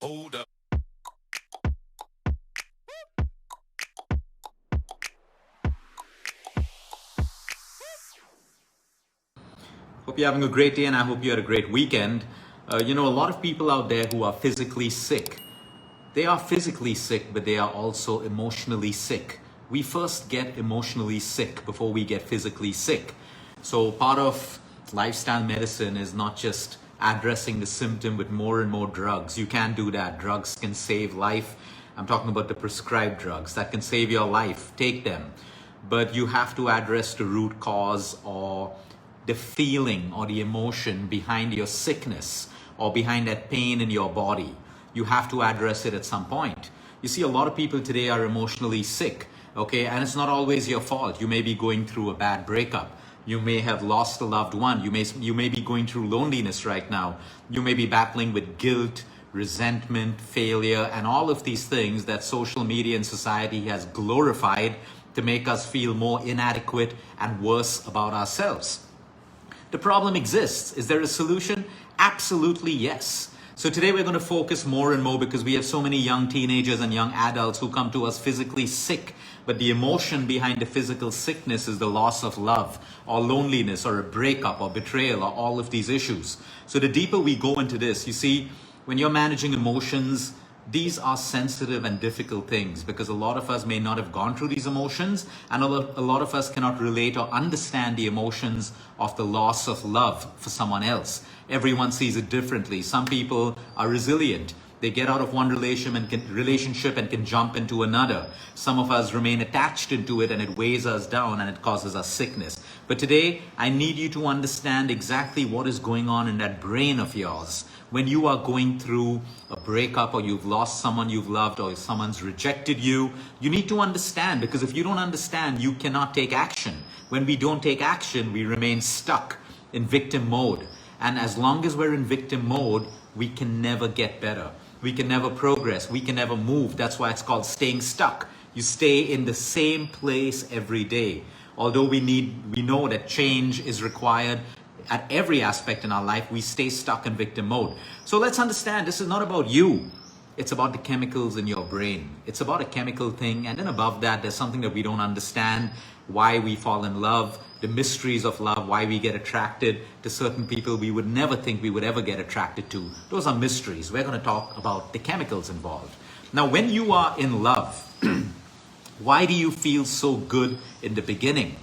Hold up. Hope you're having a great day and I hope you had a great weekend. A lot of people out there who are physically sick. They are physically sick, but they are also emotionally sick. We first get emotionally sick before we get physically sick. So part of lifestyle medicine is not just addressing the symptom with more and more drugs. You can't do that. Drugs can save life. I'm talking about the prescribed drugs that can save your life. Take them. But you have to address the root cause or the feeling or the emotion behind your sickness or behind that pain in your body. You have to address it at some point. You see, a lot of people today are emotionally sick, okay? And it's not always your fault. You may be going through a bad breakup. You may have lost a loved one. You may be going through loneliness right now. You may be battling with guilt, resentment, failure, and all of these things that social media and society has glorified to make us feel more inadequate and worse about ourselves. The problem exists. Is there a solution? Absolutely yes. So today we're going to focus more and more because we have so many young teenagers and young adults who come to us physically sick, but the emotion behind the physical sickness is the loss of love or loneliness or a breakup or betrayal or all of these issues. So the deeper we go into this, you see, when you're managing emotions, these are sensitive and difficult things because a lot of us may not have gone through these emotions, and a lot of us cannot relate or understand the emotions of the loss of love for someone else. Everyone sees it differently. Some people are resilient. They get out of one relationship and can jump into another. Some of us remain attached into it and it weighs us down and it causes us sickness. But today, I need you to understand exactly what is going on in that brain of yours. When you are going through a breakup or you've lost someone you've loved or someone's rejected you, you need to understand, because if you don't understand, you cannot take action. When we don't take action, we remain stuck in victim mode. And as long as we're in victim mode, we can never get better. We can never progress. We can never move. That's why it's called staying stuck. You stay in the same place every day. Although we know that change is required at every aspect in our life, we stay stuck in victim mode. So let's understand, this is not about you. It's about the chemicals in your brain. It's about a chemical thing. And then above that, there's something that we don't understand, why we fall in love, the mysteries of love, why we get attracted to certain people we would never think we would ever get attracted to. Those are mysteries. We're going to talk about the chemicals involved. Now, when you are in love, why do you feel so good in the beginning?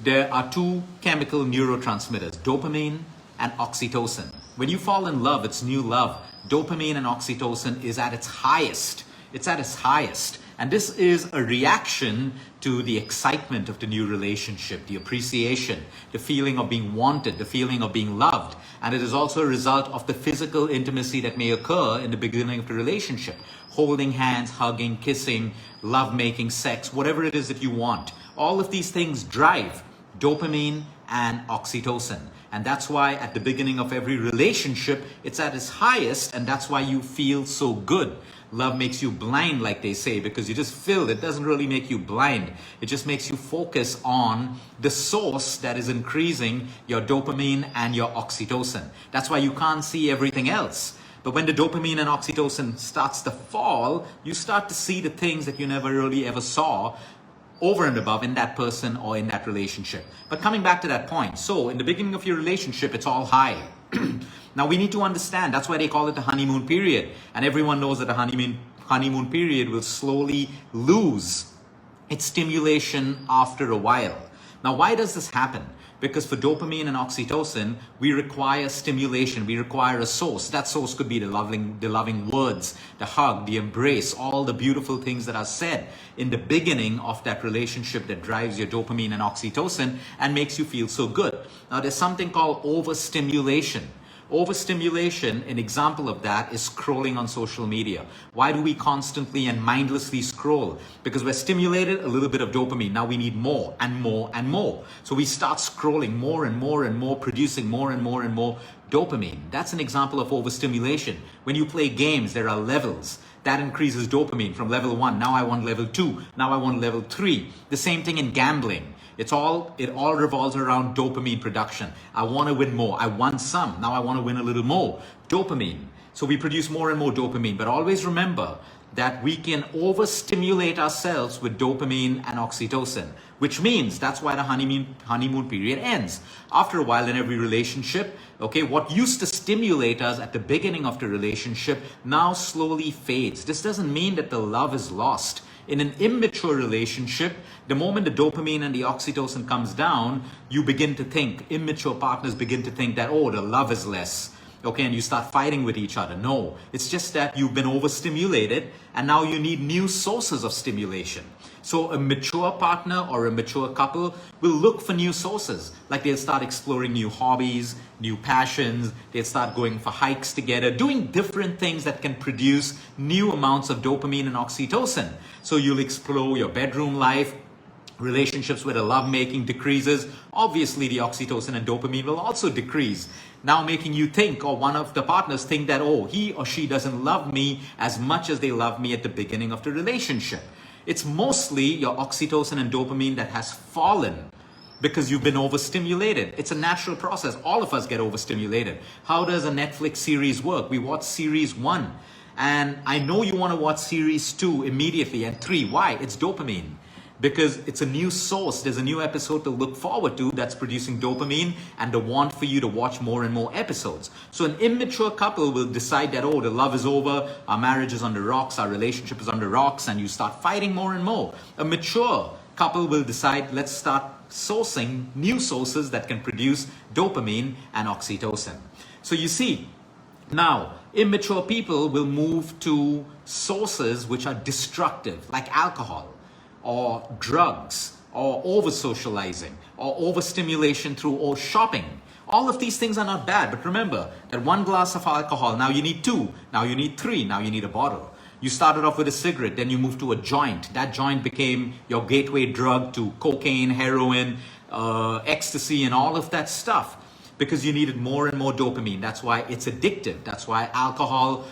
There are two chemical neurotransmitters, dopamine and oxytocin. When you fall in love, it's new love. Dopamine and oxytocin is at its highest. It's at its highest. And this is a reaction to the excitement of the new relationship, the appreciation, the feeling of being wanted, the feeling of being loved. And it is also a result of the physical intimacy that may occur in the beginning of the relationship. Holding hands, hugging, kissing, love-making, sex, whatever it is that you want. All of these things drive dopamine and oxytocin. And that's why at the beginning of every relationship, it's at its highest, and that's why you feel so good. Love makes you blind, like they say, because you just feel it doesn't really make you blind. It just makes you focus on the source that is increasing your dopamine and your oxytocin. That's why you can't see everything else. But when the dopamine and oxytocin starts to fall, you start to see the things that you never really ever saw over and above in that person or in that relationship. But coming back to that point, so in the beginning of your relationship, it's all high. Now we need to understand, that's why they call it the honeymoon period. And everyone knows that the honeymoon period will slowly lose its stimulation after a while. Now why does this happen? Because for dopamine and oxytocin, we require stimulation. We require a source. That source could be the loving words, the hug, the embrace, all the beautiful things that are said in the beginning of that relationship that drives your dopamine and oxytocin and makes you feel so good. Now, there's something called overstimulation. Overstimulation, an example of that is scrolling on social media. Why do we constantly and mindlessly scroll? Because we're stimulated a little bit of dopamine. Now we need more and more and more. So we start scrolling more and more and more, producing more and more and more dopamine. That's an example of overstimulation. When you play games, there are levels. That increases dopamine from level 1. Now I want level 2. Now I want level 3. The same thing in gambling. It all revolves around dopamine production. I want to win more. I won some. Now I want to win a little more. Dopamine. So we produce more and more dopamine. But always remember that we can overstimulate ourselves with dopamine and oxytocin, which means that's why the honeymoon period ends. After a while in every relationship, okay, what used to stimulate us at the beginning of the relationship now slowly fades. This doesn't mean that the love is lost. In an immature relationship, the moment the dopamine and the oxytocin comes down, you begin to think, immature partners begin to think that, oh, the love is less. Okay, and you start fighting with each other. No, it's just that you've been overstimulated and now you need new sources of stimulation. So a mature partner or a mature couple will look for new sources. Like they'll start exploring new hobbies, new passions. They'll start going for hikes together, doing different things that can produce new amounts of dopamine and oxytocin. So you'll explore your bedroom life. Relationships where the lovemaking decreases, obviously the oxytocin and dopamine will also decrease. Now making you think, or one of the partners think that, oh, he or she doesn't love me as much as they love me at the beginning of the relationship. It's mostly your oxytocin and dopamine that has fallen because you've been overstimulated. It's a natural process. All of us get overstimulated. How does a Netflix series work? We watch series 1 and I know you want to watch series 2 immediately and 3. Why? It's dopamine. Because it's a new source, there's a new episode to look forward to that's producing dopamine and the want for you to watch more and more episodes. So an immature couple will decide that, oh, the love is over, our marriage is on the rocks, our relationship is on the rocks, and you start fighting more and more. A mature couple will decide, let's start sourcing new sources that can produce dopamine and oxytocin. So you see, now, immature people will move to sources which are destructive, like alcohol, or drugs, or over-socializing, or overstimulation through shopping. All of these things are not bad, but remember that one glass of alcohol, now you need 2, now you need 3, now you need a bottle. You started off with a cigarette, then you moved to a joint. That joint became your gateway drug to cocaine, heroin, ecstasy, and all of that stuff, because you needed more and more dopamine. That's why it's addictive. That's why alcohol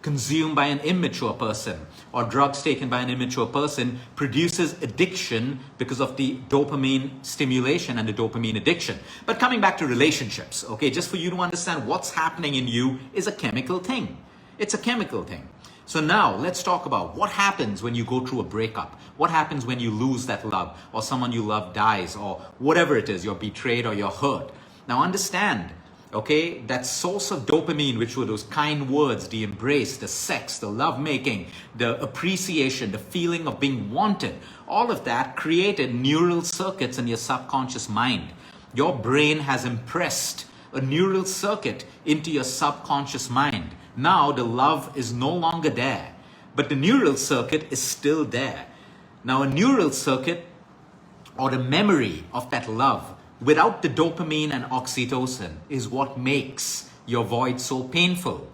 consumed by an immature person or drugs taken by an immature person produces addiction because of the dopamine stimulation and the dopamine addiction. But coming back to relationships, okay, just for you to understand what's happening in you is a chemical thing. It's a chemical thing. So now let's talk about what happens when you go through a breakup. What happens when you lose that love or someone you love dies or whatever it is, you're betrayed or you're hurt. Now understand, okay, that source of dopamine, which were those kind words, the embrace, the sex, the lovemaking, the appreciation, the feeling of being wanted, all of that created neural circuits in your subconscious mind. Your brain has impressed a neural circuit into your subconscious mind. Now the love is no longer there, but the neural circuit is still there. Now a neural circuit or the memory of that love without the dopamine and oxytocin is what makes your void so painful.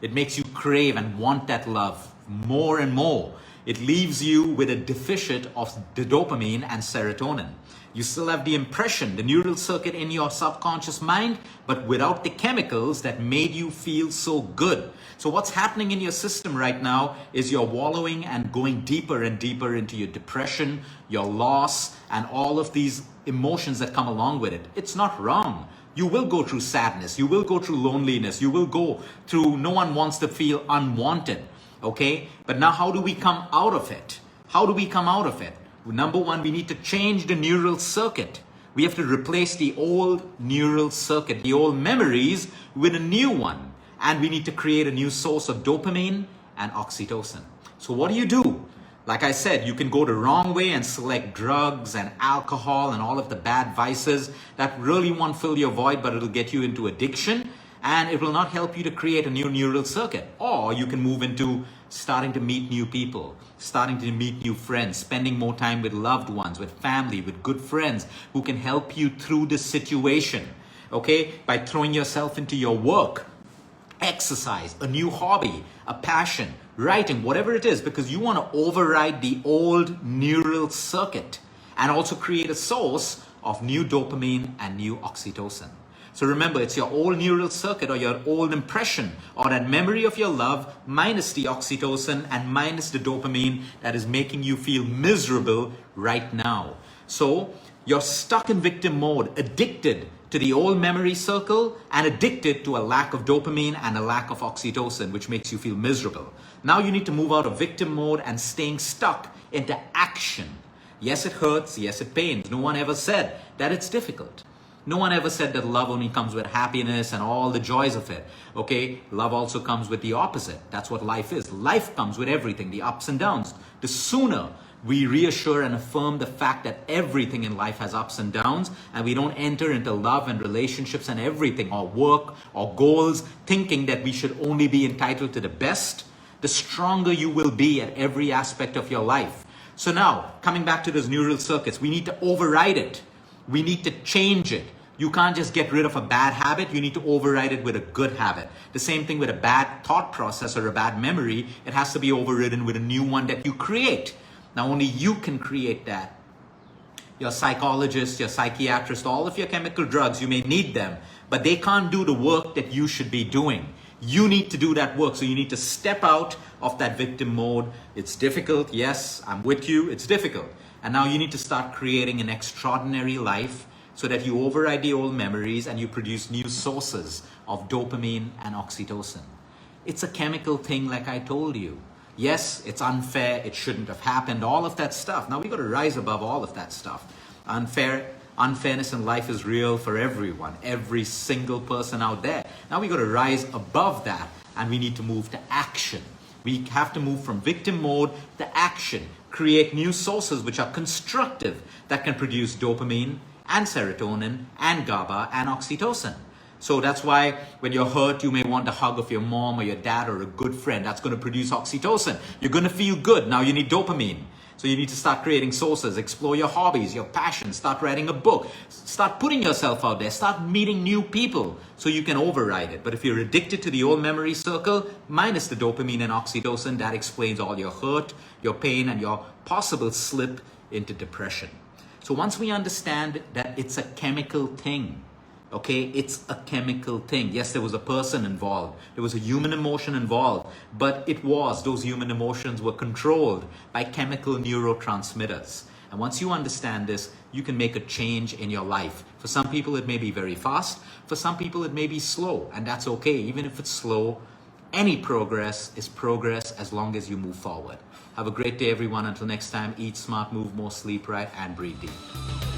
It makes you crave and want that love more and more. It leaves you with a deficit of the dopamine and serotonin. You still have the impression, the neural circuit in your subconscious mind, but without the chemicals that made you feel so good. So what's happening in your system right now is you're wallowing and going deeper and deeper into your depression, your loss, and all of these emotions that come along with it. It's not wrong. You will go through sadness. You will go through loneliness. You will go through, no one wants to feel unwanted. Okay? But now how do we come out of it? How do we come out of it? Number one, we need to change the neural circuit. We have to replace the old neural circuit, the old memories, with a new one. And we need to create a new source of dopamine and oxytocin. So what do? Like I said, you can go the wrong way and select drugs and alcohol and all of the bad vices that really won't fill your void, but it'll get you into addiction and it will not help you to create a new neural circuit. Or you can move into starting to meet new people, starting to meet new friends, spending more time with loved ones, with family, with good friends who can help you through this situation, okay? By throwing yourself into your work, exercise, a new hobby, a passion, writing, whatever it is, because you want to override the old neural circuit and also create a source of new dopamine and new oxytocin. So remember, it's your old neural circuit or your old impression or that memory of your love minus the oxytocin and minus the dopamine that is making you feel miserable right now. So you're stuck in victim mode, addicted to the old memory circle and addicted to a lack of dopamine and a lack of oxytocin, which makes you feel miserable. Now you need to move out of victim mode and staying stuck into action. Yes, it hurts. Yes, it pains. No one ever said that it's difficult. No one ever said that love only comes with happiness and all the joys of it. Okay, love also comes with the opposite. That's what life is. Life comes with everything, the ups and downs. The sooner we reassure and affirm the fact that everything in life has ups and downs, and we don't enter into love and relationships and everything, or work or goals, thinking that we should only be entitled to the best, the stronger you will be at every aspect of your life. So now, coming back to those neural circuits, we need to override it. We need to change it. You can't just get rid of a bad habit. You need to override it with a good habit. The same thing with a bad thought process or a bad memory. It has to be overridden with a new one that you create. Now, only you can create that. Your psychologist, your psychiatrist, all of your chemical drugs, you may need them, but they can't do the work that you should be doing. You need to do that work. So you need to step out of that victim mode. It's difficult. Yes, I'm with you. It's difficult. And now you need to start creating an extraordinary life so that you override the old memories and you produce new sources of dopamine and oxytocin. It's a chemical thing, like I told you. Yes, it's unfair. It shouldn't have happened. All of that stuff. Now we got to rise above all of that stuff. Unfairness in life is real for everyone, every single person out there. Now we got to rise above that, and we need to move to action. We have to move from victim mode to action, create new sources which are constructive that can produce dopamine and serotonin and GABA and oxytocin. So that's why when you're hurt, you may want a hug of your mom or your dad or a good friend. That's going to produce oxytocin. You're going to feel good. Now you need dopamine. So you need to start creating sources, explore your hobbies, your passions, start writing a book, start putting yourself out there, start meeting new people so you can override it. But if you're addicted to the old memory circle, minus the dopamine and oxytocin, that explains all your hurt, your pain, and your possible slip into depression. So once we understand that it's a chemical thing, okay, it's a chemical thing. Yes, there was a person involved. There was a human emotion involved, but those human emotions were controlled by chemical neurotransmitters. And once you understand this, you can make a change in your life. For some people, it may be very fast. For some people, it may be slow, and that's okay. Even if it's slow, any progress is progress as long as you move forward. Have a great day, everyone. Until next time, eat smart, move more, sleep right, and breathe deep.